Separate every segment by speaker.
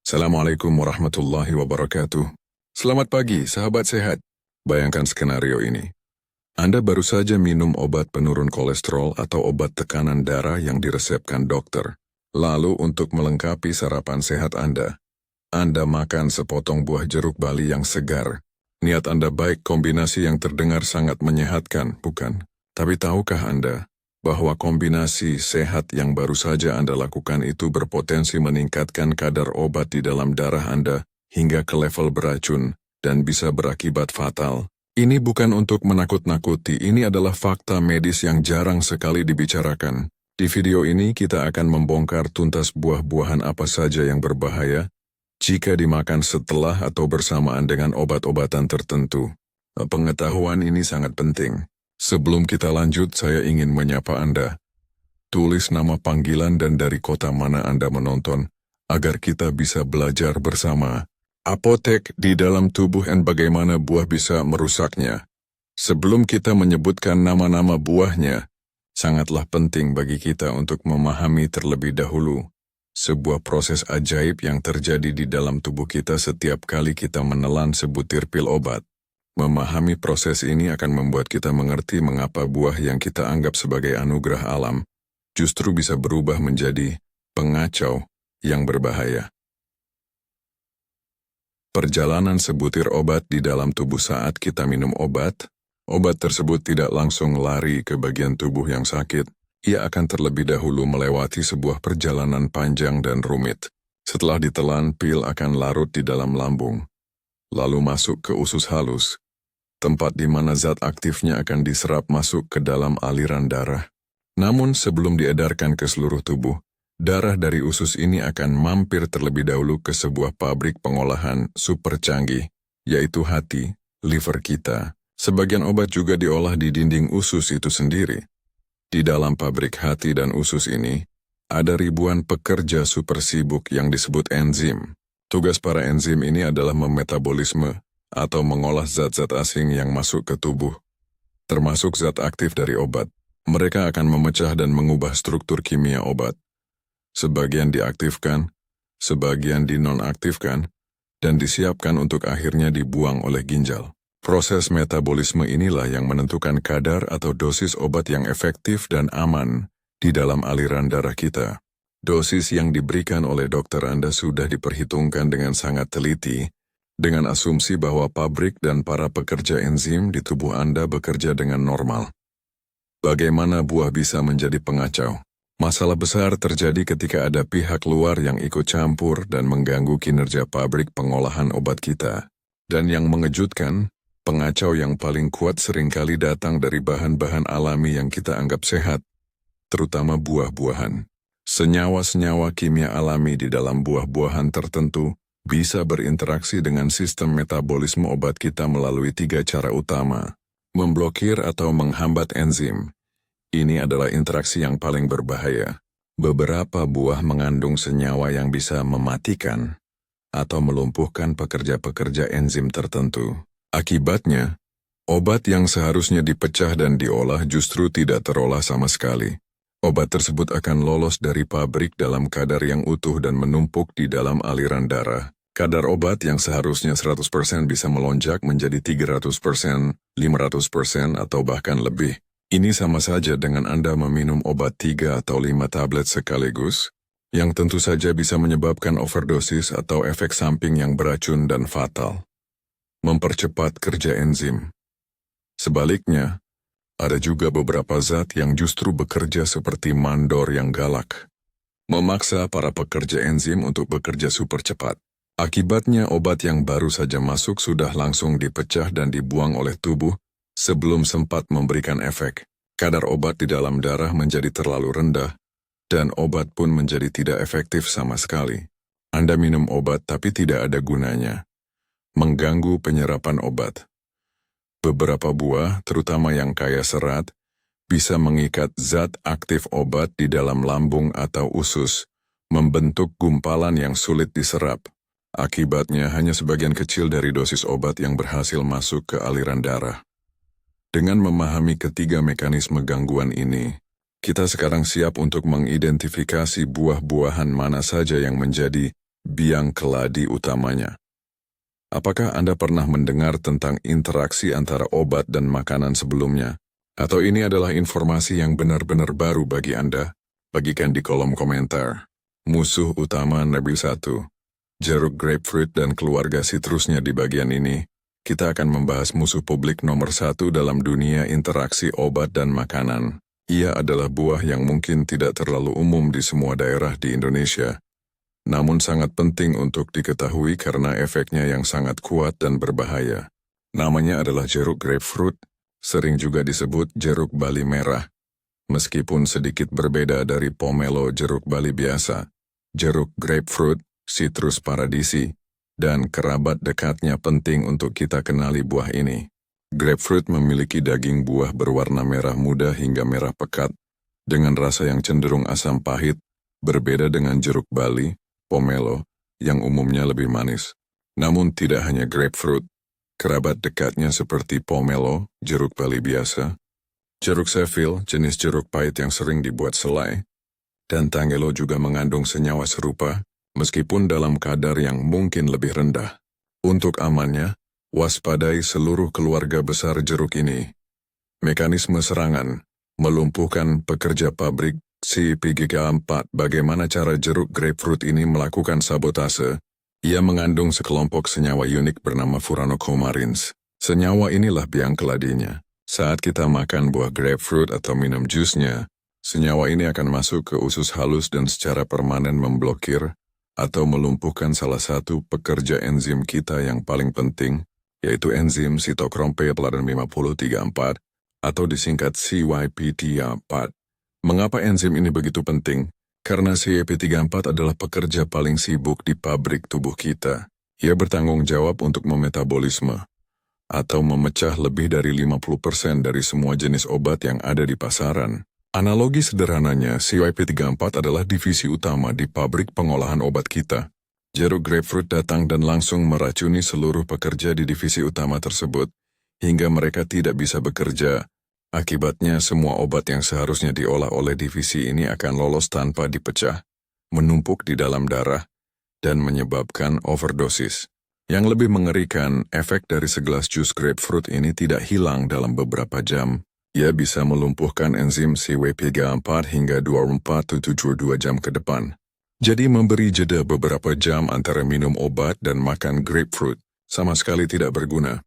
Speaker 1: Assalamualaikum warahmatullahi wabarakatuh. Selamat pagi, sahabat sehat. Bayangkan skenario ini. Anda baru saja minum obat penurun kolesterol atau obat tekanan darah yang diresepkan dokter. Lalu untuk melengkapi sarapan sehat Anda makan sepotong buah jeruk bali yang segar. Niat Anda baik, kombinasi yang terdengar sangat menyehatkan, bukan? Tapi tahukah Anda bahwa kombinasi sehat yang baru saja Anda lakukan itu berpotensi meningkatkan kadar obat di dalam darah Anda hingga ke level beracun dan bisa berakibat fatal? Ini bukan untuk menakut-nakuti, ini adalah fakta medis yang jarang sekali dibicarakan. Di video ini kita akan membongkar tuntas buah-buahan apa saja yang berbahaya jika dimakan setelah atau bersamaan dengan obat-obatan tertentu. Pengetahuan ini sangat penting. Sebelum kita lanjut, saya ingin menyapa Anda. Tulis nama panggilan dan dari kota mana Anda menonton, agar kita bisa belajar bersama. Apotek di dalam tubuh dan bagaimana buah bisa merusaknya. Sebelum kita menyebutkan nama-nama buahnya, sangatlah penting bagi kita untuk memahami terlebih dahulu sebuah proses ajaib yang terjadi di dalam tubuh kita setiap kali kita menelan sebutir pil obat. Memahami proses ini akan membuat kita mengerti mengapa buah yang kita anggap sebagai anugerah alam justru bisa berubah menjadi pengacau yang berbahaya. Perjalanan sebutir obat di dalam tubuh saat kita minum obat tersebut tidak langsung lari ke bagian tubuh yang sakit. Ia akan terlebih dahulu melewati sebuah perjalanan panjang dan rumit. Setelah ditelan, pil akan larut di dalam lambung, lalu masuk ke usus halus, tempat di mana zat aktifnya akan diserap masuk ke dalam aliran darah. Namun sebelum diedarkan ke seluruh tubuh, darah dari usus ini akan mampir terlebih dahulu ke sebuah pabrik pengolahan super canggih, yaitu hati, liver kita. Sebagian obat juga diolah di dinding usus itu sendiri. Di dalam pabrik hati dan usus ini, ada ribuan pekerja super sibuk yang disebut enzim. Tugas para enzim ini adalah memetabolisme atau mengolah zat-zat asing yang masuk ke tubuh, termasuk zat aktif dari obat. Mereka akan memecah dan mengubah struktur kimia obat. Sebagian diaktifkan, sebagian dinonaktifkan, dan disiapkan untuk akhirnya dibuang oleh ginjal. Proses metabolisme inilah yang menentukan kadar atau dosis obat yang efektif dan aman di dalam aliran darah kita. Dosis yang diberikan oleh dokter Anda sudah diperhitungkan dengan sangat teliti, dengan asumsi bahwa pabrik dan para pekerja enzim di tubuh Anda bekerja dengan normal. Bagaimana buah bisa menjadi pengacau? Masalah besar terjadi ketika ada pihak luar yang ikut campur dan mengganggu kinerja pabrik pengolahan obat kita. Dan yang mengejutkan, pengacau yang paling kuat seringkali datang dari bahan-bahan alami yang kita anggap sehat, terutama buah-buahan. Senyawa-senyawa kimia alami di dalam buah-buahan tertentu bisa berinteraksi dengan sistem metabolisme obat kita melalui 3 cara utama. Memblokir atau menghambat enzim. Ini adalah interaksi yang paling berbahaya. Beberapa buah mengandung senyawa yang bisa mematikan atau melumpuhkan pekerja-pekerja enzim tertentu. Akibatnya, obat yang seharusnya dipecah dan diolah justru tidak terolah sama sekali. Obat tersebut akan lolos dari pabrik dalam kadar yang utuh dan menumpuk di dalam aliran darah. Kadar obat yang seharusnya 100% bisa melonjak menjadi 300%, 500%, atau bahkan lebih. Ini sama saja dengan Anda meminum obat 3 atau 5 tablet sekaligus, yang tentu saja bisa menyebabkan overdosis atau efek samping yang beracun dan fatal. Mempercepat kerja enzim. Sebaliknya, ada juga beberapa zat yang justru bekerja seperti mandor yang galak, memaksa para pekerja enzim untuk bekerja super cepat. Akibatnya obat yang baru saja masuk sudah langsung dipecah dan dibuang oleh tubuh sebelum sempat memberikan efek. Kadar obat di dalam darah menjadi terlalu rendah, dan obat pun menjadi tidak efektif sama sekali. Anda minum obat tapi tidak ada gunanya. Mengganggu penyerapan obat. Beberapa buah, terutama yang kaya serat, bisa mengikat zat aktif obat di dalam lambung atau usus, membentuk gumpalan yang sulit diserap. Akibatnya hanya sebagian kecil dari dosis obat yang berhasil masuk ke aliran darah. Dengan memahami ketiga mekanisme gangguan ini, kita sekarang siap untuk mengidentifikasi buah-buahan mana saja yang menjadi biang keladi utamanya. Apakah Anda pernah mendengar tentang interaksi antara obat dan makanan sebelumnya? Atau ini adalah informasi yang benar-benar baru bagi Anda? Bagikan di kolom komentar. Musuh utama Nabi 1, jeruk grapefruit dan keluarga sitrusnya. Di bagian ini, kita akan membahas musuh publik nomor 1 dalam dunia interaksi obat dan makanan. Ia adalah buah yang mungkin tidak terlalu umum di semua daerah di Indonesia, namun sangat penting untuk diketahui karena efeknya yang sangat kuat dan berbahaya. Namanya adalah jeruk grapefruit, sering juga disebut jeruk Bali merah. Meskipun sedikit berbeda dari pomelo jeruk Bali biasa, jeruk grapefruit, Citrus paradisi, dan kerabat dekatnya penting untuk kita kenali buah ini. Grapefruit memiliki daging buah berwarna merah muda hingga merah pekat, dengan rasa yang cenderung asam pahit, berbeda dengan jeruk Bali, pomelo, yang umumnya lebih manis. Namun tidak hanya grapefruit, kerabat dekatnya seperti pomelo, jeruk Bali biasa, jeruk Seville, jenis jeruk pahit yang sering dibuat selai, dan tangelo juga mengandung senyawa serupa, meskipun dalam kadar yang mungkin lebih rendah. Untuk amannya, waspadai seluruh keluarga besar jeruk ini. Mekanisme serangan, melumpuhkan pekerja pabrik CP4. Bagaimana cara jeruk grapefruit ini melakukan sabotase? Ia mengandung sekelompok senyawa unik bernama furanocoumarins. Senyawa inilah biang keladinya. Saat kita makan buah grapefruit atau minum jusnya, senyawa ini akan masuk ke usus halus dan secara permanen memblokir atau melumpuhkan salah satu pekerja enzim kita yang paling penting, yaitu enzim sitokrom P-teladan 5034 atau disingkat CYP34. Mengapa enzim ini begitu penting? Karena CYP34 adalah pekerja paling sibuk di pabrik tubuh kita. Ia bertanggung jawab untuk memetabolisme atau memecah lebih dari 50% dari semua jenis obat yang ada di pasaran. Analogi sederhananya, CYP34 adalah divisi utama di pabrik pengolahan obat kita. Jeruk grapefruit datang dan langsung meracuni seluruh pekerja di divisi utama tersebut, hingga mereka tidak bisa bekerja. Akibatnya semua obat yang seharusnya diolah oleh divisi ini akan lolos tanpa dipecah, menumpuk di dalam darah, dan menyebabkan overdosis. Yang lebih mengerikan, efek dari segelas jus grapefruit ini tidak hilang dalam beberapa jam. Ia bisa melumpuhkan enzim CYP34 hingga 24-72 jam ke depan. Jadi memberi jeda beberapa jam antara minum obat dan makan grapefruit sama sekali tidak berguna.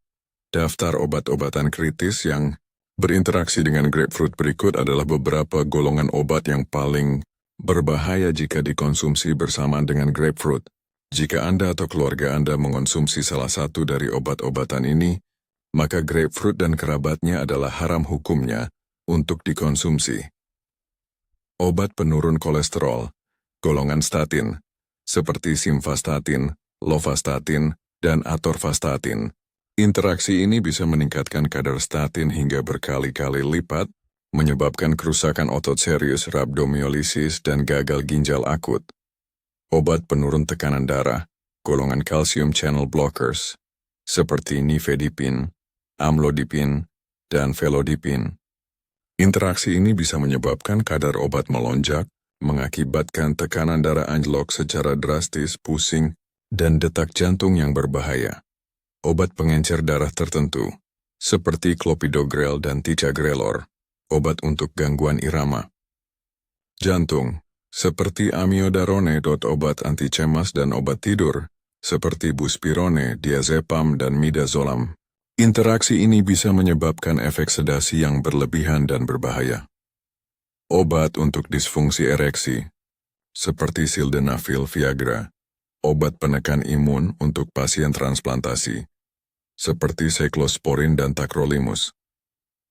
Speaker 1: Daftar obat-obatan kritis yang berinteraksi dengan grapefruit berikut adalah beberapa golongan obat yang paling berbahaya jika dikonsumsi bersamaan dengan grapefruit. Jika Anda atau keluarga Anda mengonsumsi salah satu dari obat-obatan ini, maka grapefruit dan kerabatnya adalah haram hukumnya untuk dikonsumsi. Obat penurun kolesterol, golongan statin, seperti simvastatin, lovastatin, dan atorvastatin. Interaksi ini bisa meningkatkan kadar statin hingga berkali-kali lipat, menyebabkan kerusakan otot serius, rhabdomyolysis, dan gagal ginjal akut. Obat penurun tekanan darah, golongan calcium channel blockers, seperti nifedipin, amlodipin, dan velodipin. Interaksi ini bisa menyebabkan kadar obat melonjak, mengakibatkan tekanan darah anjlok secara drastis, pusing, dan detak jantung yang berbahaya. Obat pengencer darah tertentu, seperti clopidogrel dan ticagrelor, obat untuk gangguan irama jantung, seperti amiodarone. Obat anti cemas dan obat tidur, seperti buspirone, diazepam, dan midazolam. Interaksi ini bisa menyebabkan efek sedasi yang berlebihan dan berbahaya. Obat untuk disfungsi ereksi, seperti sildenafil Viagra, obat penekan imun untuk pasien transplantasi, seperti cyclosporin dan tacrolimus.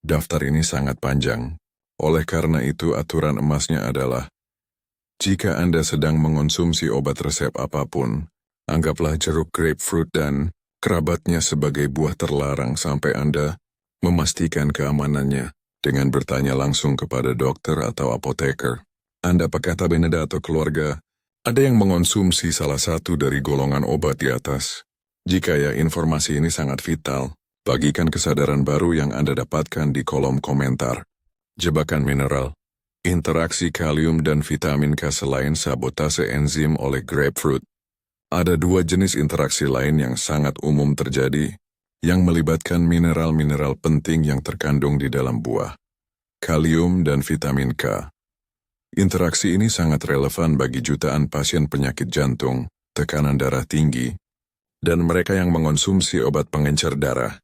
Speaker 1: Daftar ini sangat panjang, oleh karena itu aturan emasnya adalah, jika Anda sedang mengonsumsi obat resep apapun, anggaplah jeruk grapefruit dan kerabatnya sebagai buah terlarang sampai Anda memastikan keamanannya dengan bertanya langsung kepada dokter atau apoteker. Anda apakah Beneda atau keluarga ada yang mengonsumsi salah satu dari golongan obat di atas? Jika ya, informasi ini sangat vital. Bagikan kesadaran baru yang Anda dapatkan di kolom komentar. Jebakan mineral, interaksi kalium dan vitamin K selain sabotase enzim oleh grapefruit. Ada dua jenis interaksi lain yang sangat umum terjadi, yang melibatkan mineral-mineral penting yang terkandung di dalam buah. Kalium dan vitamin K. Interaksi ini sangat relevan bagi jutaan pasien penyakit jantung, tekanan darah tinggi, dan mereka yang mengonsumsi obat pengencer darah.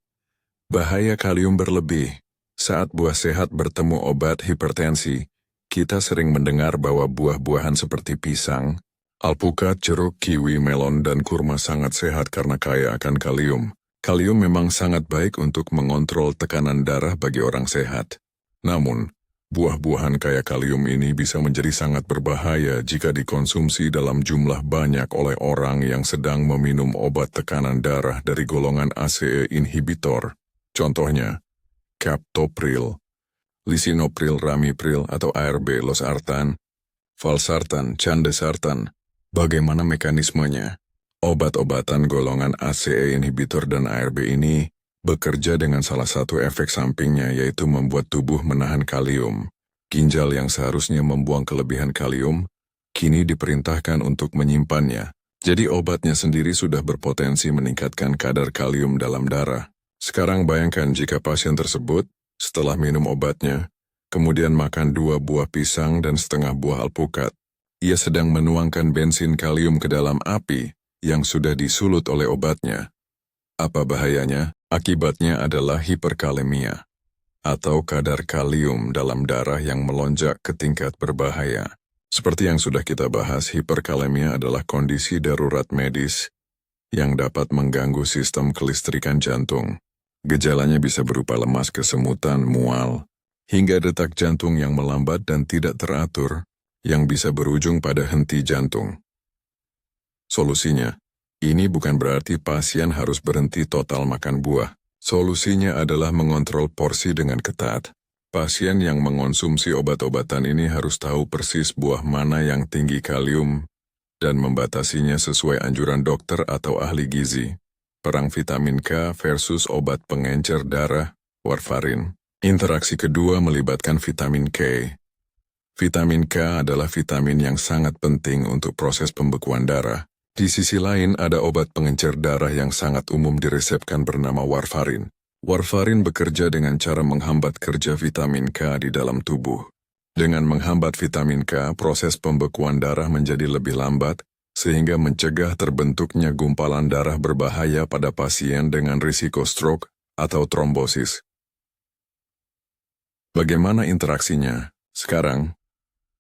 Speaker 1: Bahaya kalium berlebih. Saat buah sehat bertemu obat hipertensi, kita sering mendengar bahwa buah-buahan seperti pisang, alpukat, jeruk, kiwi, melon, dan kurma sangat sehat karena kaya akan kalium. Kalium memang sangat baik untuk mengontrol tekanan darah bagi orang sehat. Namun, buah-buahan kaya kalium ini bisa menjadi sangat berbahaya jika dikonsumsi dalam jumlah banyak oleh orang yang sedang meminum obat tekanan darah dari golongan ACE inhibitor. Contohnya, captopril, lisinopril, ramipril, atau ARB, losartan, valsartan, candesartan. Bagaimana mekanismenya? Obat-obatan golongan ACE inhibitor dan ARB ini bekerja dengan salah satu efek sampingnya, yaitu membuat tubuh menahan kalium. Ginjal yang seharusnya membuang kelebihan kalium, kini diperintahkan untuk menyimpannya. Jadi obatnya sendiri sudah berpotensi meningkatkan kadar kalium dalam darah. Sekarang bayangkan jika pasien tersebut, setelah minum obatnya, kemudian makan 2 buah pisang dan setengah buah alpukat. Ia sedang menuangkan bensin kalium ke dalam api yang sudah disulut oleh obatnya. Apa bahayanya? Akibatnya adalah hiperkalemia, atau kadar kalium dalam darah yang melonjak ke tingkat berbahaya. Seperti yang sudah kita bahas, hiperkalemia adalah kondisi darurat medis yang dapat mengganggu sistem kelistrikan jantung. Gejalanya bisa berupa lemas, kesemutan, mual, hingga detak jantung yang melambat dan tidak teratur, yang bisa berujung pada henti jantung. Solusinya, ini bukan berarti pasien harus berhenti total makan buah. Solusinya adalah mengontrol porsi dengan ketat. Pasien yang mengonsumsi obat-obatan ini harus tahu persis buah mana yang tinggi kalium dan membatasinya sesuai anjuran dokter atau ahli gizi. Perang vitamin K versus obat pengencer darah, warfarin. Interaksi kedua melibatkan vitamin K. Vitamin K adalah vitamin yang sangat penting untuk proses pembekuan darah. Di sisi lain ada obat pengencer darah yang sangat umum diresepkan bernama warfarin. Warfarin bekerja dengan cara menghambat kerja vitamin K di dalam tubuh. Dengan menghambat vitamin K, proses pembekuan darah menjadi lebih lambat, sehingga mencegah terbentuknya gumpalan darah berbahaya pada pasien dengan risiko stroke atau trombosis. Bagaimana interaksinya? Sekarang,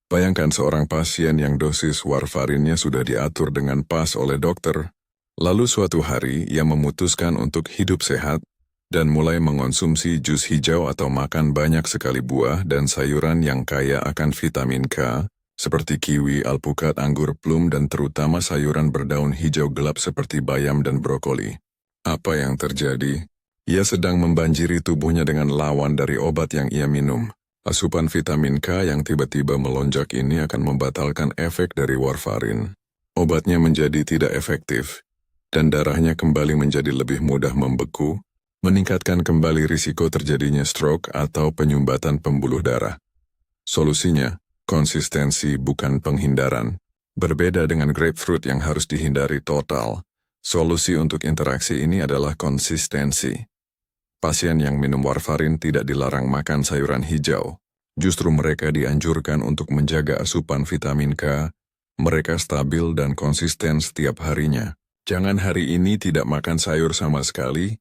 Speaker 1: bayangkan seorang pasien yang dosis warfarinnya sudah diatur dengan pas oleh dokter, lalu suatu hari ia memutuskan untuk hidup sehat dan mulai mengonsumsi jus hijau atau makan banyak sekali buah dan sayuran yang kaya akan vitamin K, seperti kiwi, alpukat, anggur, plum, dan terutama sayuran berdaun hijau gelap seperti bayam dan brokoli. Apa yang terjadi? Ia sedang membanjiri tubuhnya dengan lawan dari obat yang ia minum. Asupan vitamin K yang tiba-tiba melonjak ini akan membatalkan efek dari warfarin. Obatnya menjadi tidak efektif, dan darahnya kembali menjadi lebih mudah membeku, meningkatkan kembali risiko terjadinya stroke atau penyumbatan pembuluh darah. Solusinya, konsistensi bukan penghindaran. Berbeda dengan grapefruit yang harus dihindari total, solusi untuk interaksi ini adalah konsistensi. Pasien yang minum warfarin tidak dilarang makan sayuran hijau. Justru mereka dianjurkan untuk menjaga asupan vitamin K. Mereka stabil dan konsisten setiap harinya. Jangan hari ini tidak makan sayur sama sekali,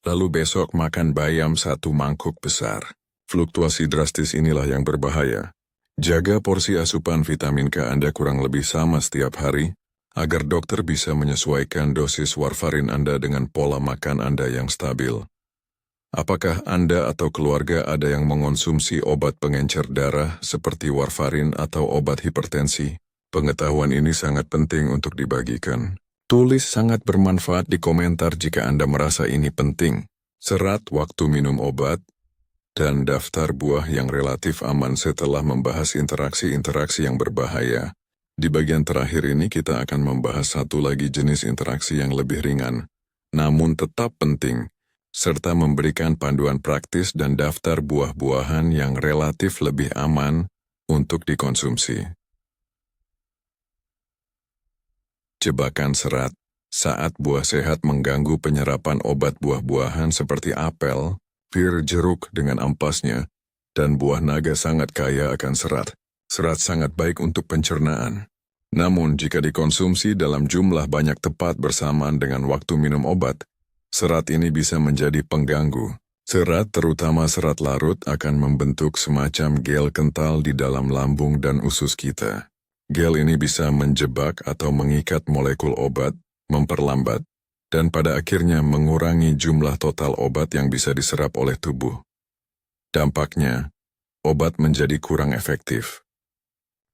Speaker 1: lalu besok makan bayam 1 mangkuk besar. Fluktuasi drastis inilah yang berbahaya. Jaga porsi asupan vitamin K Anda kurang lebih sama setiap hari, agar dokter bisa menyesuaikan dosis warfarin Anda dengan pola makan Anda yang stabil. Apakah Anda atau keluarga ada yang mengonsumsi obat pengencer darah seperti warfarin atau obat hipertensi? Pengetahuan ini sangat penting untuk dibagikan. Tulis sangat bermanfaat di komentar jika Anda merasa ini penting. Serat waktu minum obat, dan daftar buah yang relatif aman setelah membahas interaksi-interaksi yang berbahaya. Di bagian terakhir ini kita akan membahas satu lagi jenis interaksi yang lebih ringan, namun tetap penting, serta memberikan panduan praktis dan daftar buah-buahan yang relatif lebih aman untuk dikonsumsi. Jebakan serat. Saat buah sehat mengganggu penyerapan obat buah-buahan seperti apel, pir, jeruk dengan ampasnya, dan buah naga sangat kaya akan serat. Serat sangat baik untuk pencernaan. Namun jika dikonsumsi dalam jumlah banyak tepat bersamaan dengan waktu minum obat, serat ini bisa menjadi pengganggu. Serat, terutama serat larut, akan membentuk semacam gel kental di dalam lambung dan usus kita. Gel ini bisa menjebak atau mengikat molekul obat, memperlambat, dan pada akhirnya mengurangi jumlah total obat yang bisa diserap oleh tubuh. Dampaknya, obat menjadi kurang efektif.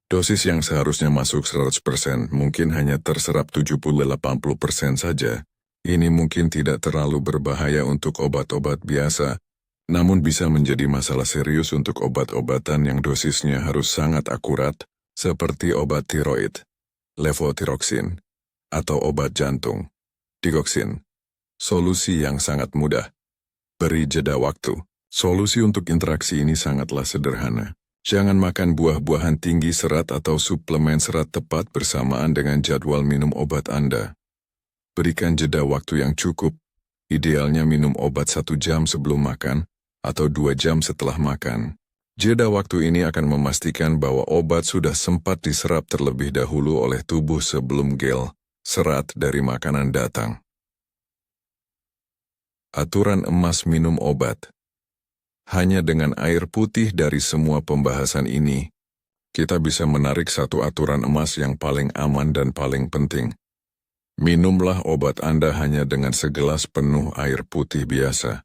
Speaker 1: Dosis yang seharusnya masuk 100% mungkin hanya terserap 70-80% saja. Ini mungkin tidak terlalu berbahaya untuk obat-obat biasa, namun bisa menjadi masalah serius untuk obat-obatan yang dosisnya harus sangat akurat, seperti obat tiroid, levothyroxine, atau obat jantung, digoxin. Solusi yang sangat mudah. Beri jeda waktu. Solusi untuk interaksi ini sangatlah sederhana. Jangan makan buah-buahan tinggi serat atau suplemen serat tepat bersamaan dengan jadwal minum obat Anda. Berikan jeda waktu yang cukup, idealnya minum obat 1 jam sebelum makan atau 2 jam setelah makan. Jeda waktu ini akan memastikan bahwa obat sudah sempat diserap terlebih dahulu oleh tubuh sebelum gel serat dari makanan datang. Aturan emas minum obat. Hanya dengan air putih dari semua pembahasan ini, kita bisa menarik satu aturan emas yang paling aman dan paling penting. Minumlah obat Anda hanya dengan segelas penuh air putih biasa.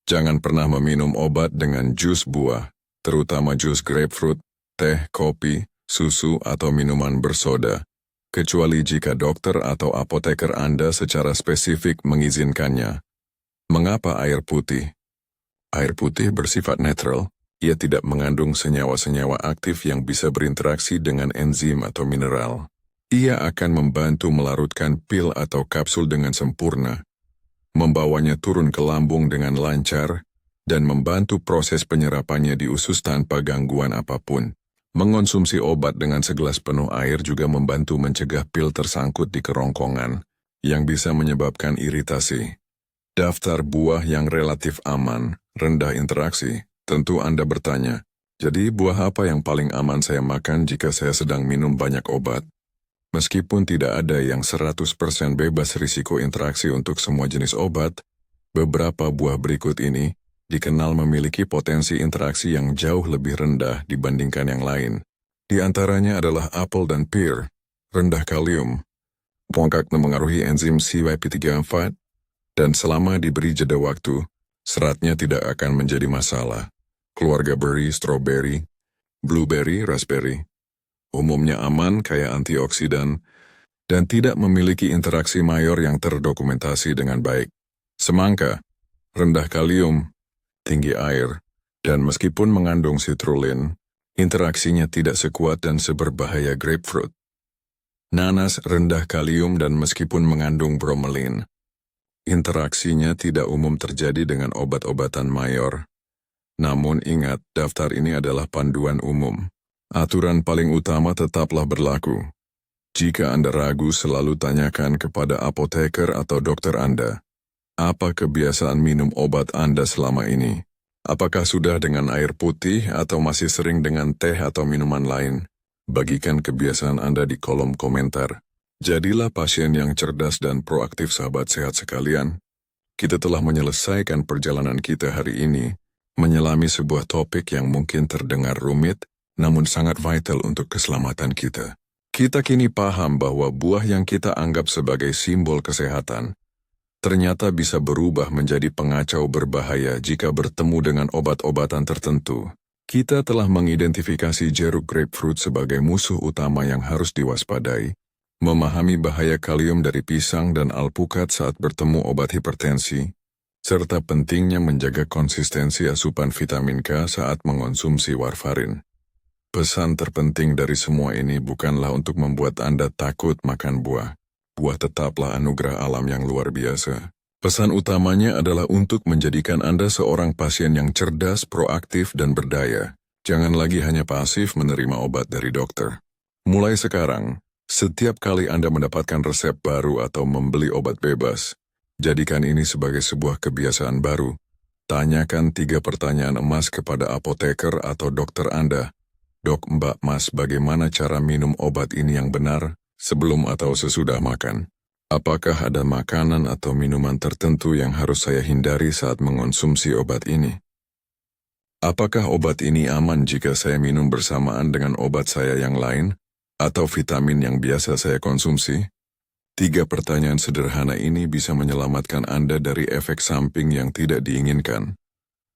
Speaker 1: Jangan pernah meminum obat dengan jus buah, terutama jus grapefruit, teh, kopi, susu, atau minuman bersoda, kecuali jika dokter atau apoteker Anda secara spesifik mengizinkannya. Mengapa air putih? Air putih bersifat netral, ia tidak mengandung senyawa-senyawa aktif yang bisa berinteraksi dengan enzim atau mineral. Ia akan membantu melarutkan pil atau kapsul dengan sempurna, membawanya turun ke lambung dengan lancar, dan membantu proses penyerapannya di usus tanpa gangguan apapun. Mengonsumsi obat dengan segelas penuh air juga membantu mencegah pil tersangkut di kerongkongan, yang bisa menyebabkan iritasi. Daftar buah yang relatif aman, rendah interaksi. Tentu Anda bertanya, jadi buah apa yang paling aman saya makan jika saya sedang minum banyak obat? Meskipun tidak ada yang 100% bebas risiko interaksi untuk semua jenis obat, beberapa buah berikut ini dikenal memiliki potensi interaksi yang jauh lebih rendah dibandingkan yang lain. Di antaranya adalah apel dan pir, rendah kalium, bongkak memengaruhi enzim CYP3A4, dan selama diberi jeda waktu, seratnya tidak akan menjadi masalah. Keluarga beri, stroberi, blueberry, raspberry. Umumnya aman, kaya antioksidan, dan tidak memiliki interaksi mayor yang terdokumentasi dengan baik. Semangka, rendah kalium, tinggi air, dan meskipun mengandung citrulline, interaksinya tidak sekuat dan seberbahaya grapefruit. Nanas rendah kalium dan meskipun mengandung bromelain, interaksinya tidak umum terjadi dengan obat-obatan mayor. Namun ingat, daftar ini adalah panduan umum. Aturan paling utama tetaplah berlaku. Jika Anda ragu, selalu tanyakan kepada apoteker atau dokter Anda. Apa kebiasaan minum obat Anda selama ini? Apakah sudah dengan air putih atau masih sering dengan teh atau minuman lain? Bagikan kebiasaan Anda di kolom komentar. Jadilah pasien yang cerdas dan proaktif, sahabat sehat sekalian. Kita telah menyelesaikan perjalanan kita hari ini, menyelami sebuah topik yang mungkin terdengar rumit, namun sangat vital untuk keselamatan kita. Kita kini paham bahwa buah yang kita anggap sebagai simbol kesehatan, ternyata bisa berubah menjadi pengacau berbahaya jika bertemu dengan obat-obatan tertentu. Kita telah mengidentifikasi jeruk grapefruit sebagai musuh utama yang harus diwaspadai, memahami bahaya kalium dari pisang dan alpukat saat bertemu obat hipertensi, serta pentingnya menjaga konsistensi asupan vitamin K saat mengonsumsi warfarin. Pesan terpenting dari semua ini bukanlah untuk membuat Anda takut makan buah. Buah tetaplah anugerah alam yang luar biasa. Pesan utamanya adalah untuk menjadikan Anda seorang pasien yang cerdas, proaktif, dan berdaya. Jangan lagi hanya pasif menerima obat dari dokter. Mulai sekarang, Setiap kali Anda mendapatkan resep baru atau membeli obat bebas, jadikan ini sebagai sebuah kebiasaan baru. Tanyakan 3 pertanyaan emas kepada apoteker atau dokter Anda. Dok, Mbak, Mas, bagaimana cara minum obat ini yang benar sebelum atau sesudah makan? Apakah ada makanan atau minuman tertentu yang harus saya hindari saat mengonsumsi obat ini? Apakah obat ini aman jika saya minum bersamaan dengan obat saya yang lain atau vitamin yang biasa saya konsumsi? 3 pertanyaan sederhana ini bisa menyelamatkan Anda dari efek samping yang tidak diinginkan,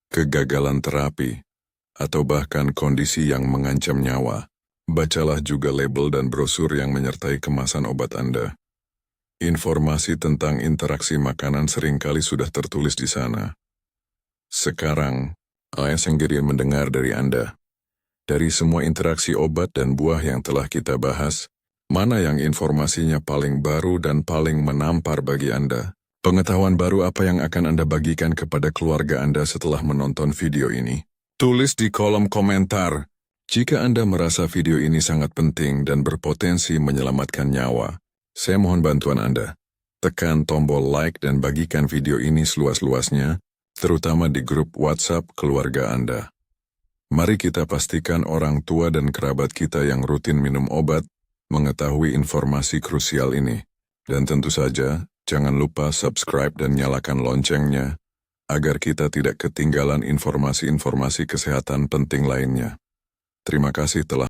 Speaker 1: kegagalan terapi, atau bahkan kondisi yang mengancam nyawa. Bacalah juga label dan brosur yang menyertai kemasan obat Anda. Informasi tentang interaksi makanan seringkali sudah tertulis di sana. Sekarang, saya sendiri mendengar dari Anda. Dari semua interaksi obat dan buah yang telah kita bahas, mana yang informasinya paling baru dan paling menampar bagi Anda? Pengetahuan baru apa yang akan Anda bagikan kepada keluarga Anda setelah menonton video ini? Tulis di kolom komentar. Jika Anda merasa video ini sangat penting dan berpotensi menyelamatkan nyawa, saya mohon bantuan Anda. Tekan tombol like dan bagikan video ini seluas-luasnya, terutama di grup WhatsApp keluarga Anda. Mari kita pastikan orang tua dan kerabat kita yang rutin minum obat mengetahui informasi krusial ini. Dan tentu saja, jangan lupa subscribe dan nyalakan loncengnya, agar kita tidak ketinggalan informasi-informasi kesehatan penting lainnya. Terima kasih telah